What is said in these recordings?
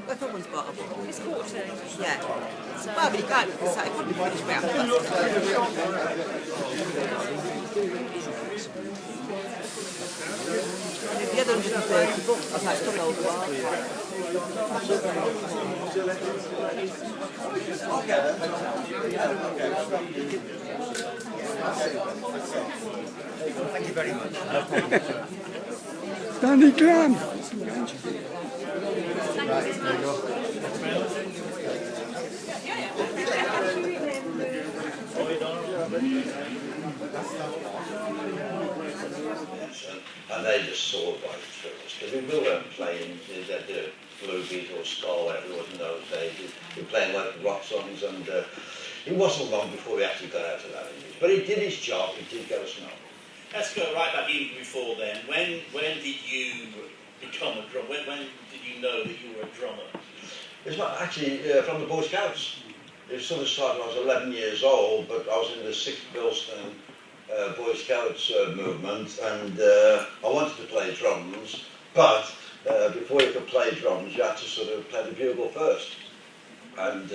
I thought one's got a book. It's 40. Yeah. Well, but you can't, so it probably finished about the other 130 books, I was took over while. Thank you very much. Danny Graham. And they just soared by the through us because we weren't playing the Blue Beat or Skull, whatever it was in those days. We were playing like rock songs, and it wasn't long before we actually got out of that English. But it did its job. It did get us known. Let's go right back even before then. When did you become a drummer? When did you know that you were a drummer? It's not actually from the Boy Scouts. It sort of started when I was 11 years old, but I was in the 6th Bilston Boy Scouts movement, and I wanted to play drums, but before you could play drums, you had to sort of play the bugle first. And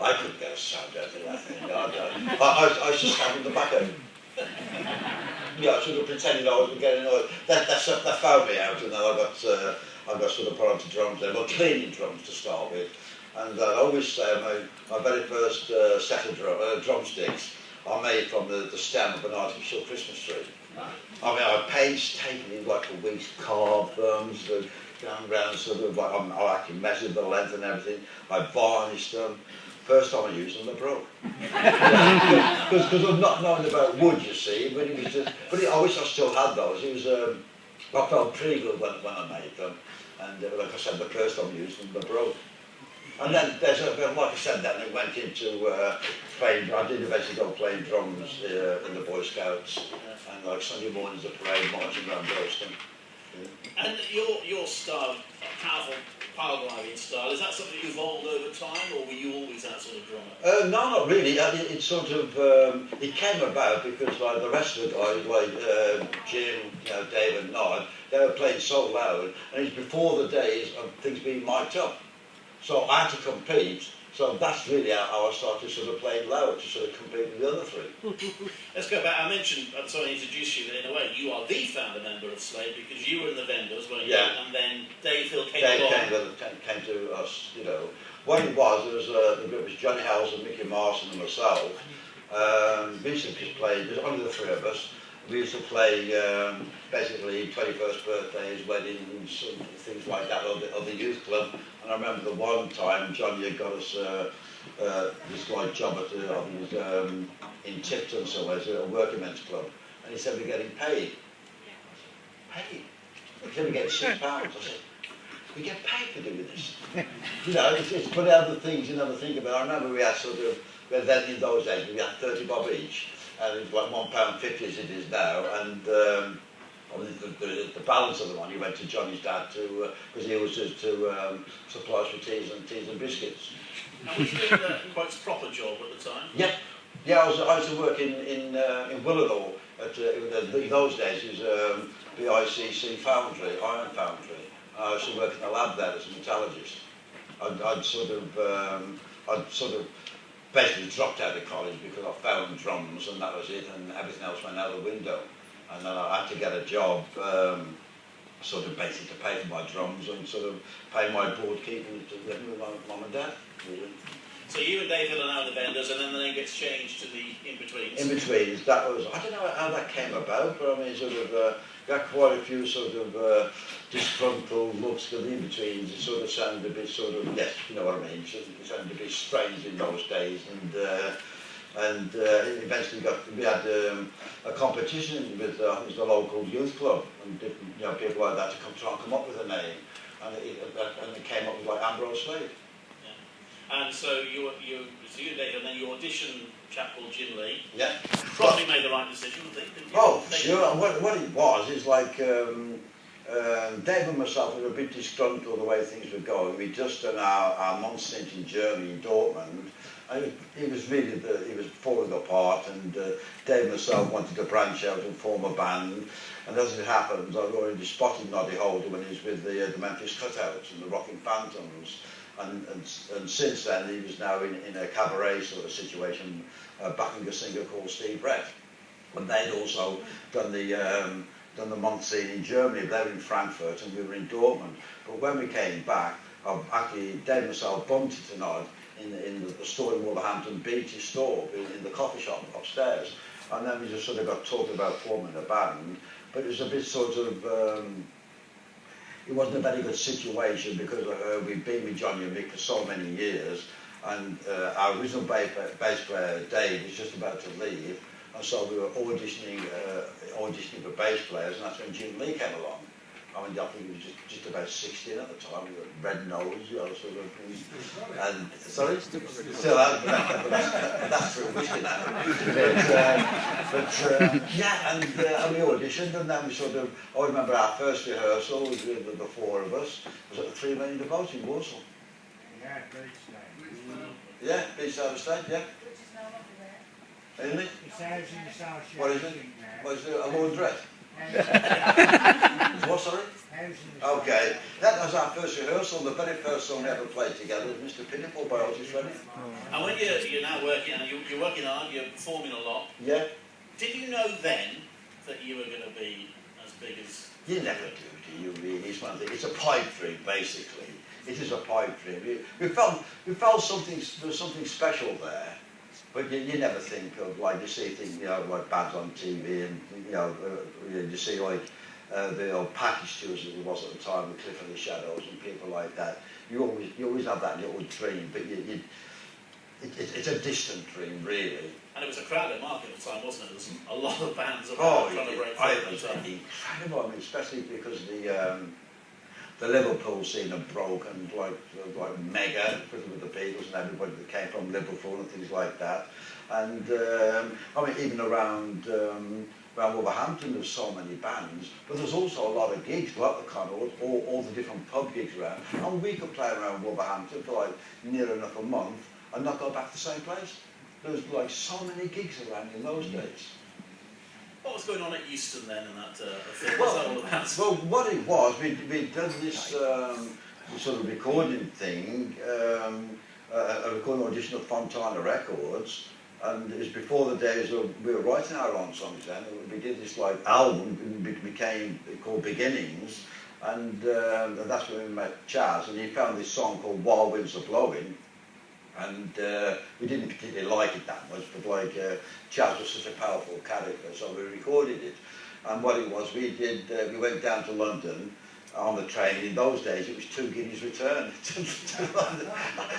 I couldn't get a sound out of that thing. I used to stand in the back of it. Yeah, I sort of pretended I wasn't getting annoyed. That found me out, and then I got sort of put onto drums there. Well, cleaning drums to start with. And I always say my very first set of drumsticks I made from the stem of an artificial Christmas tree. I mean, I painstakingly, like a week's carved them, sort of going around, sort of like I actually measured the length and everything. I varnished them. First time I used them, they broke. Because I'm not knowing about wood, you see. But it was just. I wish I still had those. It was. I felt pretty good when I made them, and like I said, the first time I used them, they broke. And then like I said, then it went into playing. I did eventually go playing drums in the Boy Scouts, and like Sunday mornings, the parade marching around Bilston. Yeah. And your style, powerful power driving style, is that something you evolved over time, or were you always that sort of drummer? No, not really. It sort of it came about because like the rest of the guys, like Jim, David, Nod, they were playing so loud, and it's before the days of things being mic'd up. So I had to compete, so that's really how I started sort of playing loud to sort of compete with the other three. Let's go back. I mentioned, so I introduced you that in a way you are the founder member of Slade because you were in the Vendors, weren't you? Yeah. And then Dave Hill came Dave along. came to us, What it was the group was Johnny Howells and Mickey Marson and myself. We used to just play, there's only the three of us. We used to play basically 21st birthdays, weddings, things like that, or the youth club. And I remember the one time Johnny had got us this guy job at in Tipton somewhere, a working men's club. And he said, we're getting paid. Paid? He said, we're getting £6. I said, we get paid for doing this. It's put other things you never think about. I remember we had then in those days, we had 30 bob each. And it was like £1.50 as it is now, and the balance of the money went to Johnny's dad because he was just to supply us with teas and biscuits. And were you doing a quite proper job at the time? Yeah. I used to work in Willenhall. In those days, it was BICC foundry, iron foundry. I used to work in the lab there as a metallurgist. I'd sort of basically dropped out of college because I found drums and that was it, and everything else went out the window. And then I had to get a job, sort of basically to pay for my drums and sort of pay my board keeping to live with my mum and dad. Really. So you and David are now the Vendors, and then the name gets changed to the In-Betweens. In-Betweens, that was, I don't know how that came about, but I mean, sort of, got quite a few sort of disgruntled looks for the In-Betweens. It sort of sounded a bit sort of, yes, you know what I mean, it sounded a bit strange in those days, and eventually we had a competition with the local youth club and different people like that to try and come up with a name, and it came up with like Ambrose Slade. And so you and David, and then you auditioned a chap called Jim Lee. Yeah. Probably made the right decision, didn't you? Oh, sure. What it was is like Dave and myself were a bit disgruntled the way things were going. We'd just done our month stint in Germany, in Dortmund, and it was really he was falling apart. And Dave and myself wanted to branch out and form a band. And as it happens, I'd already spotted Noddy Holder when he was with the Memphis Cutouts and the Rocking Phantoms. and since then he was now in a cabaret sort of situation, backing a singer called Steve Brett. And they'd also done the month scene in Germany. They were in Frankfurt and we were in Dortmund. But when we came back, actually Dave and myself bumped into Nod in the store in Wolverhampton Beach, his store, in the coffee shop upstairs. And then we just sort of got talking about forming a band. But it was a bit sort of, it wasn't a very good situation because we'd been with Johnny and Mick for so many years. And our original bass player, Dave, was just about to leave. And so we were auditioning for bass players, and that's when Jim Lee came along. I mean, I think he was just about 16 at the time, with a red nose, you know, sort of thing. And, sorry? Still out, but that's through whiskey now. Yeah, and we auditioned, and then we sort of, I remember our first rehearsal was with the four of us, was at the 3 Million Devote in Warsaw. Yeah, Beachside. Yeah, Beachside Estate, yeah. Isn't it? It's housing association. What is it? What is it? A laundrette? What, sorry? Okay, that was our first rehearsal. The very first song we ever played together was Mr. Pinnacle by Otis Redding. And when you're now working, and you're working hard, you're performing a lot. Yeah. Did you know then that you were going to be as big as? You never do you? Really? It's one thing. It's a pipe dream, basically. It is a pipe dream. We felt something. There was something special there. But you never think of, like, you see things, you know, like bands on TV, and you see like the old package tours as it was at the time with Cliff and the Shadows and people like that. You always have that little dream, but it's a distant dream, really. And it was a crowded market at the time, wasn't it? There was a lot of bands around trying to break through. It was incredible, I mean, especially because the Liverpool scene had broken like mega with the Beatles and everybody that came from Liverpool and things like that. And I mean, even around Wolverhampton, there's so many bands, but there's also a lot of gigs, like the kind of all the different pub gigs around. And we could play around Wolverhampton for like near enough a month and not go back to the same place. There was like so many gigs around in those days. What was going on at Euston then and that thing? What was that all about? Well, what it was, we'd done this sort of recording thing, a recording audition at Fontana Records, and it was before the days of, we were writing our own songs then, and we did this like album, it became called Beginnings, and that's when we met Chaz, and he found this song called While Winds Are Blowing. And we didn't particularly like it that much, but like Chaz was such a powerful character, so we recorded it. And what it was, we went down to London on the train. In those days, it was 2 guineas return to London.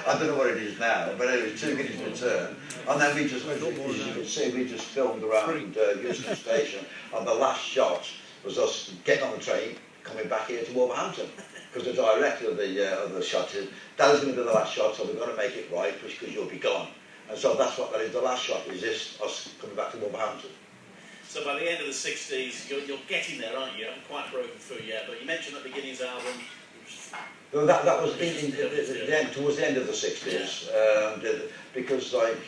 I don't know what it is now, but it was 2 guineas return. And then we just, as you can see, we just filmed around Euston Station. And the last shot was us getting on the train, coming back here to Wolverhampton. Because the director of the shot said, that is going to be the last shot, so we're going to make it right, because you'll be gone. And so that's what that is. The last shot is this, us coming back to Wolverhampton. So by the end of the 60s, you're getting there, aren't you? You haven't quite broken through yet, but you mentioned the Beginnings album. Well, that was towards the end of the 60s, because like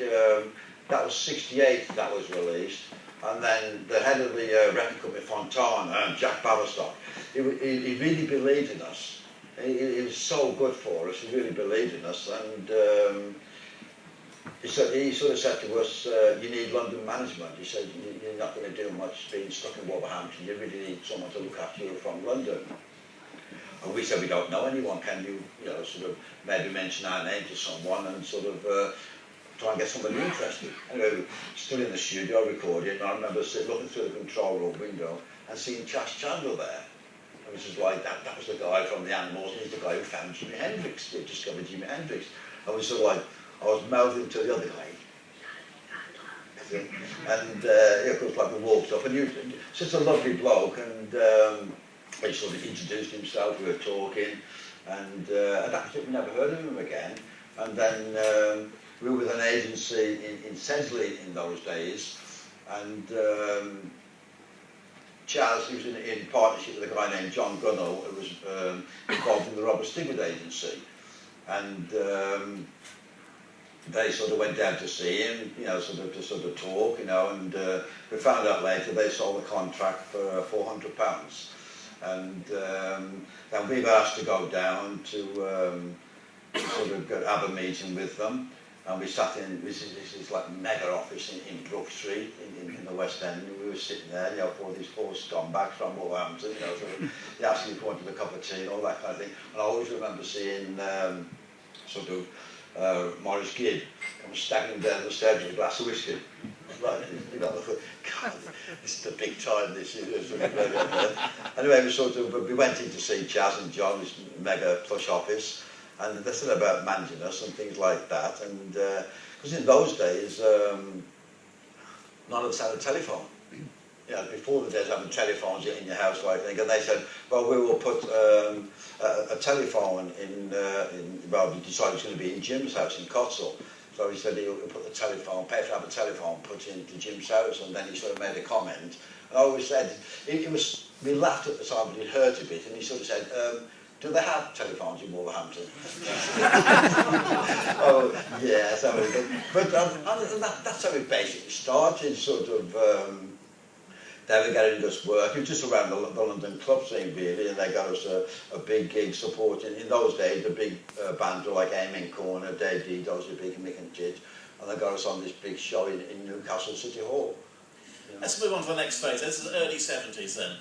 that was 68 that was released. And then the head of the record company, Fontana, Jack Baverstock, he really believed in us. He was so good for us, he really believed in us. And he sort of said to us, you need London management. He said, you're not going to do much being stuck in Wolverhampton, you really need someone to look after you from London. And we said, we don't know anyone, can you, sort of maybe mention our name to someone and sort of try and get somebody interested. Anyway, still in the studio recording, and I remember looking through the control room window and seeing Chas Chandler there. And it was like, that was the guy from the Animals, and he's the guy who found Jimi Hendrix, he discovered Jimi Hendrix. I was sort of like, I was mouthing to the other guy. And of course, like, we walked up, and he was such a lovely bloke, and he sort of introduced himself, we were talking, and that's it, we never heard of him again. And then we were with an agency in Sedgley in those days, and Chaz, he was in partnership with a guy named John Gunnell, who was involved in the Robert Stigwood agency. And they sort of went down to see him, sort of talk, and we found out later they sold the contract for £400. And then we got asked to go down to sort of have a meeting with them. And we sat in, this is like mega office in Brook Street in the West End. We were sitting there, you know, for these four scumbags from Wolverhampton, you know, sort of, they asked me if we wanted a cup of tea and all that kind of thing. And I always remember seeing sort of Morris Gibb come staggering down the stairs with a glass of whiskey. Right, you know, God, this is the big time, this is. Anyway, we went in to see Chaz and John, this mega plush office. And they said about managing us and things like that, and because in those days, none of us had a telephone. You know, before the days of having telephones in your house, like thing, and they said, well, we will put a telephone in. Well, we decided it was going to be in Jim's house in Cotsall. So he said he'll put the telephone, pay to have a telephone put into Jim's house, and then he sort of made a comment. And I always said, we laughed at the time, but it hurt a bit, and he sort of said. Do they have telephones in Wolverhampton? Oh, yeah, that's how it goes. But that's how it basically started, sort of, they were getting us work. It was just around the London club scene, really, and they got us a big gig supporting. In those days, the big bands were like Amen Corner, Dave D, those were big, Mick and Jidge, and they got us on this big show in Newcastle City Hall. You know. Let's move on to the next phase. This is early 70s then.